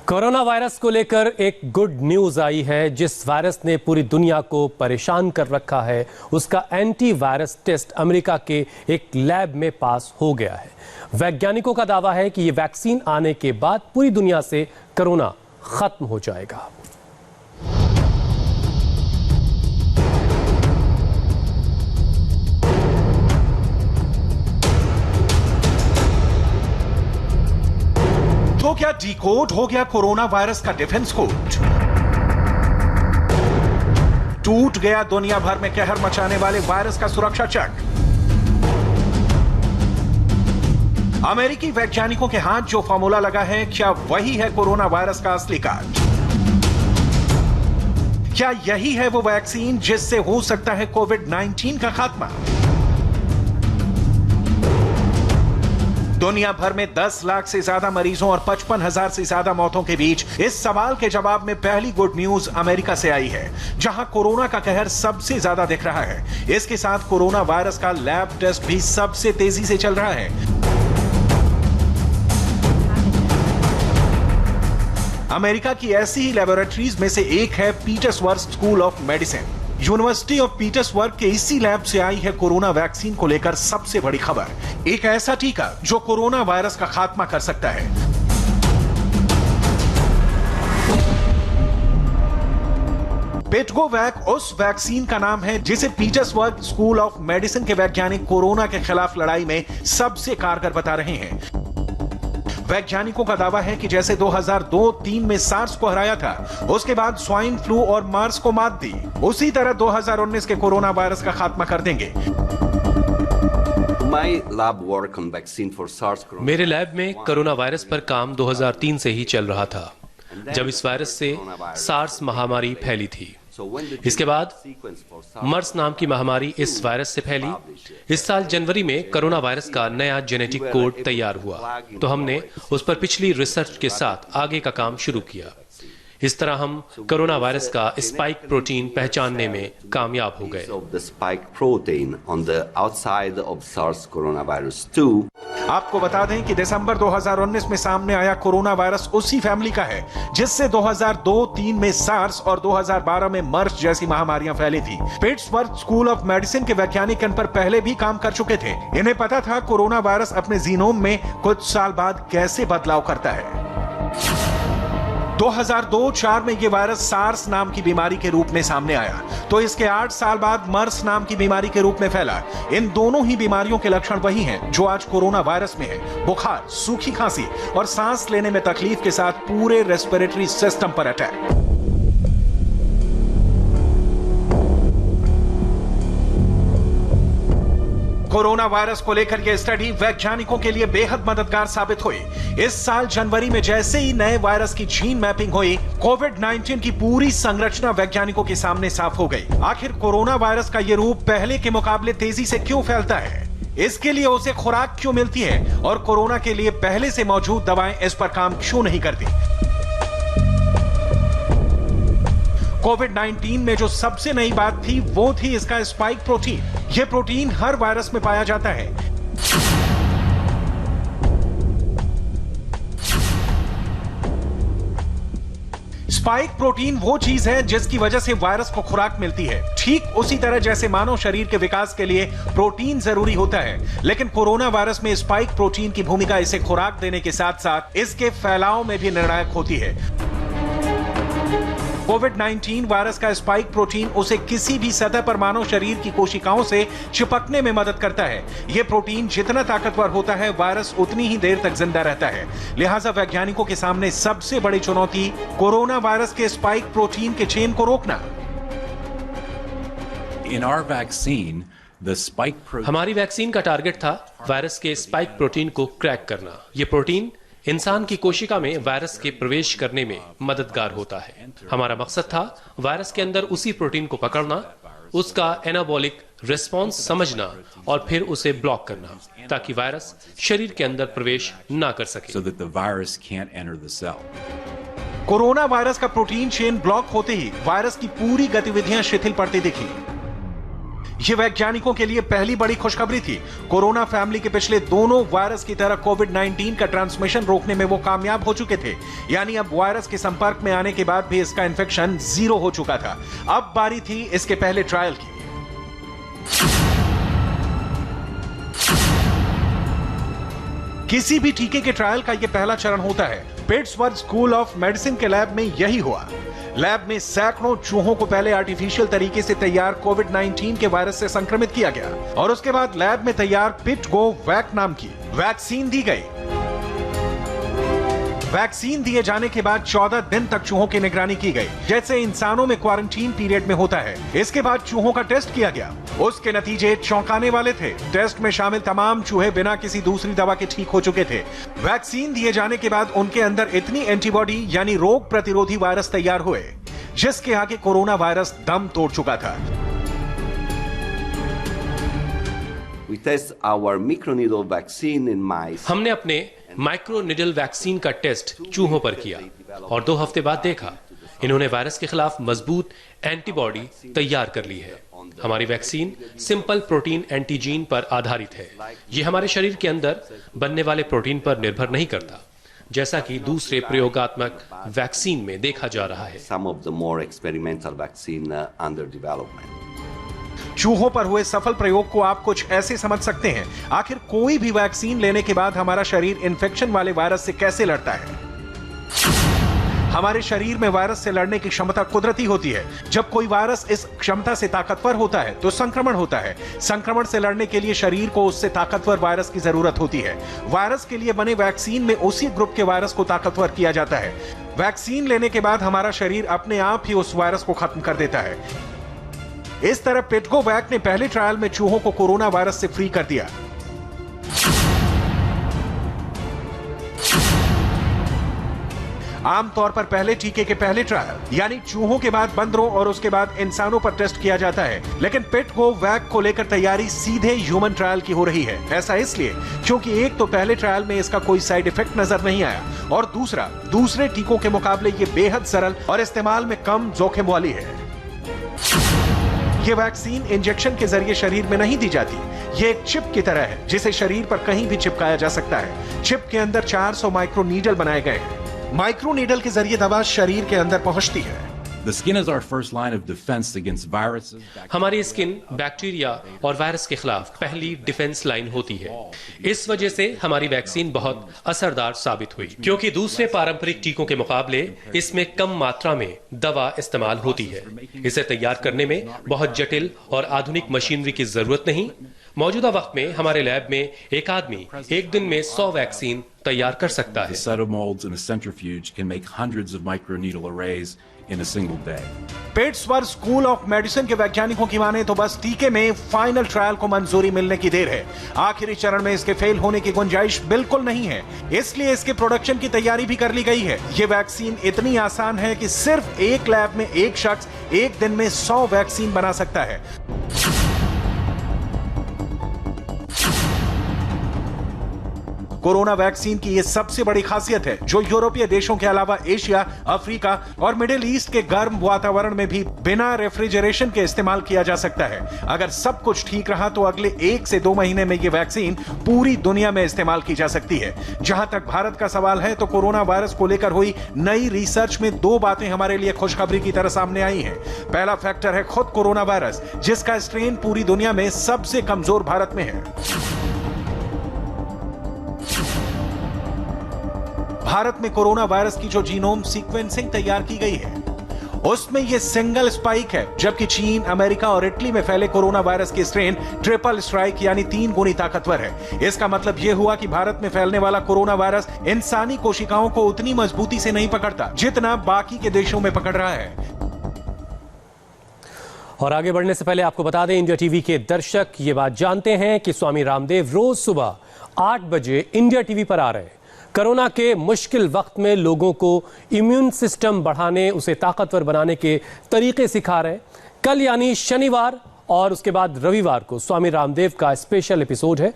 Corona virus को लेकर एक गुड न्यूज आई है। जिस वायरस ने पूरी दुनिया को परेशान कर रखा है, उसका एंटी वायरस टेस्ट अमेरिका के एक लैब में पास हो गया है। वैज्ञानिकों का दावा है कि ये वैक्सीन आने के बाद पूरी दुनिया से कोरोना खत्म हो जाएगा। तो क्या डीकोड हो गया कोरोना वायरस का डिफेंस कोड? टूट गया दुनिया भर में कहर मचाने वाले वायरस का सुरक्षा चक। अमेरिकी वैज्ञानिकों के हाथ जो फॉर्मूला लगा है, क्या वही है कोरोना वायरस का असली कार्ड? क्या यही है वो वैक्सीन जिससे हो सकता है कोविड-19 का खात्मा? दुनिया भर में 10 लाख से ज्यादा मरीजों और 55,000 से ज्यादा मौतों के बीच इस सवाल के जवाब में पहली गुड न्यूज अमेरिका से आई है, जहां कोरोना का कहर सबसे ज्यादा दिख रहा है। इसके साथ कोरोना वायरस का लैब टेस्ट भी सबसे तेजी से चल रहा है। अमेरिका की ऐसी ही लैबोरेटरीज में से एक है Petersburg school of medicine. University of Petersburg के इसी लैब से आई है कोरोना वैक्सीन को लेकर सबसे बड़ी खबर, एक ऐसा टीका जो कोरोना वायरस का खात्मा कर सकता है। पेटगोवैक उस वैक्सीन का नाम है जिसे पीटर्सबर्ग स्कूल ऑफ मेडिसिन के वैज्ञानिक कोरोना के खिलाफ लड़ाई में सबसे कारगर बता रहे हैं। वैज्ञानिकों का दावा है कि जैसे 2002-03 में सार्स को हराया था, उसके बाद स्वाइन फ्लू और मार्स को मात दी, उसी तरह 2019 के कोरोना वायरस का खात्मा कर देंगे। मेरे लैब में कोरोना वायरस पर काम 2003 से ही चल रहा था, जब इस वायरस से सार्स महामारी फैली थी। इसके बाद मर्स नाम की महामारी इस वायरस से फैली। इस साल जनवरी में कोरोना वायरस का नया जेनेटिक कोड तैयार हुआ, तो हमने उस पर पिछली रिसर्च के साथ आगे का काम शुरू किया। इस तरह हम कोरोना वायरस का स्पाइक प्रोटीन पहचानने में कामयाब हो गए। आपको बता दें कि दिसंबर 2019 में सामने आया कोरोना वायरस उसी फैमिली का है जिससे 2002-03 में सार्स और 2012 में मर्स जैसी महामारियां फैली थी। पिट्सबर्ग स्कूल ऑफ मेडिसिन के वैज्ञानिक इन पर पहले भी काम कर चुके थे। इन्हें पता था कोरोना वायरस अपने जीनोम में कुछ साल बाद कैसे बदलाव करता है। 2002-04 में यह वायरस सार्स नाम की बीमारी के रूप में सामने आया, तो इसके 8 साल बाद मर्स नाम की बीमारी के रूप में फैला। इन दोनों ही बीमारियों के लक्षण वही हैं जो आज कोरोना वायरस में है: बुखार, सूखी खांसी और सांस लेने में तकलीफ के साथ पूरे रेस्पिरेटरी सिस्टम पर अटैक। कोरोना वायरस को लेकर यह स्टडी वैज्ञानिकों के लिए बेहद मददगार साबित हुई। इस साल जनवरी में जैसे ही नए वायरस की जीन मैपिंग हुई, कोविड-19 की पूरी संरचना वैज्ञानिकों के सामने साफ हो गई। आखिर कोरोना वायरस का यह रूप पहले के मुकाबले तेजी से क्यों फैलता है? इसके लिए उसे खुराक क्यों मिलती है? और कोरोना के लिए पहले से मौजूद दवाएं इस पर काम क्यों नहीं करती? कोविड-19 में जो सबसे नई बात थी वो थी इसका स्पाइक प्रोटीन। यह प्रोटीन हर वायरस में पाया जाता है। स्पाइक प्रोटीन वो चीज है जिसकी वजह से वायरस को खुराक मिलती है। ठीक उसी तरह जैसे मानव शरीर के विकास के लिए प्रोटीन जरूरी होता है, लेकिन कोरोना वायरस में स्पाइक प्रोटीन की भूमिका इसे खुराक देने के साथ साथ इसके फैलाव में भी निर्णायक होती है। कोविड-19 वायरस का स्पाइक प्रोटीन उसे किसी भी सतह पर मानव शरीर की कोशिकाओं से चिपकने में मदद करता है। यह प्रोटीन जितना ताकतवर होता है, वायरस उतनी ही देर तक जिंदा रहता है। लिहाजा वैज्ञानिकों के सामने सबसे बड़ी चुनौती कोरोना वायरस के स्पाइक प्रोटीन के चेन को रोकना। हमारी वैक्सीन का टारगेट था वायरस के स्पाइक प्रोटीन को क्रैक करना। यह प्रोटीन इंसान की कोशिका में वायरस के प्रवेश करने में मददगार होता है। हमारा मकसद था वायरस के अंदर उसी प्रोटीन को पकड़ना, उसका एनाबॉलिक रिस्पॉन्स समझना और फिर उसे ब्लॉक करना, ताकि वायरस शरीर के अंदर प्रवेश ना कर सके। कोरोना वायरस का प्रोटीन चेन ब्लॉक होते ही वायरस की पूरी गतिविधियां शिथिल पड़ती दिखी। ये वैज्ञानिकों के लिए पहली बड़ी खुशखबरी थी। कोरोना फैमिली के पिछले दोनों वायरस की तरह कोविड-19 का ट्रांसमिशन रोकने में वो कामयाब हो चुके थे। यानी अब वायरस के संपर्क में आने के बाद भी इसका इन्फेक्शन 0 हो चुका था। अब बारी थी इसके पहले ट्रायल की। किसी भी टीके के ट्रायल का यह पहला चरण होता है। पिट्सबर्ग स्कूल ऑफ मेडिसिन के लैब में यही हुआ। लैब में सैकड़ों चूहों को पहले आर्टिफिशियल तरीके से तैयार कोविड-19 के वायरस से संक्रमित किया गया और उसके बाद लैब में तैयार पिटगोवैक नाम की वैक्सीन दी गई। वैक्सीन दिए जाने के बाद 14 दिन तक चूहों की निगरानी की गई, जैसे इंसानों में क्वारंटीन पीरियड में होता है। इसके बाद चूहों का टेस्ट किया गया। उसके नतीजे चौंकाने वाले थे। टेस्ट में शामिल तमाम चूहे बिना किसी दूसरी दवा के ठीक हो चुके थे। वैक्सीन दिए जाने के बाद उनके अंदर इतनी एंटीबॉडी यानी रोग प्रतिरोधी वायरस तैयार हुए, जिसके आगे कोरोना वायरस दम तोड़ चुका था। हमने अपने माइक्रोनिडल वैक्सीन का टेस्ट चूहों पर किया और 2 हफ्ते बाद देखा इन्होंने वायरस के खिलाफ मजबूत एंटीबॉडी तैयार कर ली है। हमारी वैक्सीन सिंपल प्रोटीन एंटीजीन पर आधारित है। ये हमारे शरीर के अंदर बनने वाले प्रोटीन पर निर्भर नहीं करता, जैसा कि दूसरे प्रयोगात्मक वैक्सीन में देखा जा रहा है। चूहों पर हुए सफल प्रयोग को आप कुछ ऐसे समझ सकते हैं। आखिर कोई भी वैक्सीन लेने के बाद हमारा शरीर इन्फेक्शन वाले वायरस से कैसे लड़ता है? हमारे शरीर में वायरस से लड़ने की क्षमता कुदरती होती है। जब कोई वायरस इस क्षमता से ताकतवर होता है तो संक्रमण होता है। संक्रमण से लड़ने के लिए शरीर को उससे ताकतवर वायरस की जरूरत होती है। वायरस के लिए बने वैक्सीन में उसी ग्रुप के वायरस को ताकतवर किया जाता है। वैक्सीन लेने के बाद हमारा शरीर अपने आप ही उस वायरस को खत्म कर देता है। इस तरह पिटगोवैक ने पहले ट्रायल में चूहों को कोरोना वायरस से फ्री कर दिया। आमतौर पर पहले टीके के पहले ट्रायल यानी चूहों के बाद बंदरों और उसके बाद इंसानों पर टेस्ट किया जाता है, लेकिन पिटगोवैक को लेकर तैयारी सीधे ह्यूमन ट्रायल की हो रही है। ऐसा इसलिए क्योंकि एक तो पहले ट्रायल में इसका कोई साइड इफेक्ट नजर नहीं आया और दूसरा दूसरे टीकों के मुकाबले ये बेहद सरल और इस्तेमाल में कम जोखिम वाली है। ये वैक्सीन इंजेक्शन के जरिए शरीर में नहीं दी जाती। ये एक चिप की तरह है जिसे शरीर पर कहीं भी चिपकाया जा सकता है। चिप के अंदर 400 माइक्रोनीडल बनाए गए हैं। माइक्रोनीडल के जरिए दवा शरीर के अंदर पहुंचती है। The skin is our first line of defense against viruses. हमारी स्किन बैक्टीरिया और वायरस के खिलाफ पहली डिफेंस लाइन होती है। इस वजह से हमारी वैक्सीन बहुत असरदार साबित हुई, क्योंकि दूसरे पारंपरिक टीकों के मुकाबले इसमें कम मात्रा में दवा इस्तेमाल होती है। इसे तैयार करने में बहुत जटिल और आधुनिक मशीनरी की जरूरत नहीं। मौजूदा वक्त में हमारे लैब में एक आदमी एक दिन में 100 वैक्सीन तैयार कर सकता है। The setomolds in a centrifuge can make hundreds of microneedle arrays in a single day. Pittsburgh school of medicine के वैज्ञानिकों की माने तो बस टीके में फाइनल ट्रायल को मंजूरी मिलने की देर है। आखिरी चरण में इसके फेल होने की गुंजाइश बिल्कुल नहीं है, इसलिए इसके प्रोडक्शन की तैयारी भी कर ली गई है। ये वैक्सीन इतनी आसान है कि सिर्फ एक लैब में एक शख्स एक दिन में 100 वैक्सीन बना सकता है। कोरोना वैक्सीन की यह सबसे बड़ी खासियत है, जो यूरोपीय देशों के अलावा एशिया, अफ्रीका और मिडिल ईस्ट के गर्म वातावरण में भी बिना रेफ्रिजरेशन के इस्तेमाल किया जा सकता है। अगर सब कुछ ठीक रहा तो अगले 1 से 2 महीने में यह वैक्सीन पूरी दुनिया में इस्तेमाल की जा सकती है। जहां तक भारत का सवाल है तो कोरोना वायरस को लेकर हुई नई रिसर्च में 2 बातें हमारे लिए खुशखबरी की तरह सामने आई हैं। पहला फैक्टर है खुद कोरोना वायरस, जिसका स्ट्रेन पूरी दुनिया में सबसे कमजोर भारत में है। भारत में कोरोना वायरस की जो जीनोम सीक्वेंसिंग तैयार की गई है उसमें यह सिंगल स्पाइक है, जबकि चीन, अमेरिका और इटली में फैले कोरोना वायरस के स्ट्रेन ट्रिपल स्ट्राइक यानी 3 गुनी ताकतवर है। इसका मतलब यह हुआ कि भारत में फैलने वाला कोरोना वायरस इंसानी कोशिकाओं को उतनी मजबूती से नहीं पकड़ता जितना बाकी के देशों में पकड़ रहा है। और आगे बढ़ने से पहले आपको बता दें, इंडिया टीवी के दर्शक ये बात जानते हैं कि स्वामी रामदेव रोज सुबह 8 बजे इंडिया टीवी पर आ रहे हैं। कोरोना के मुश्किल वक्त में लोगों को इम्यून सिस्टम बढ़ाने, उसे ताकतवर बनाने के तरीके सिखा रहे हैं। कल यानी शनिवार और उसके बाद रविवार को स्वामी रामदेव का स्पेशल एपिसोड है।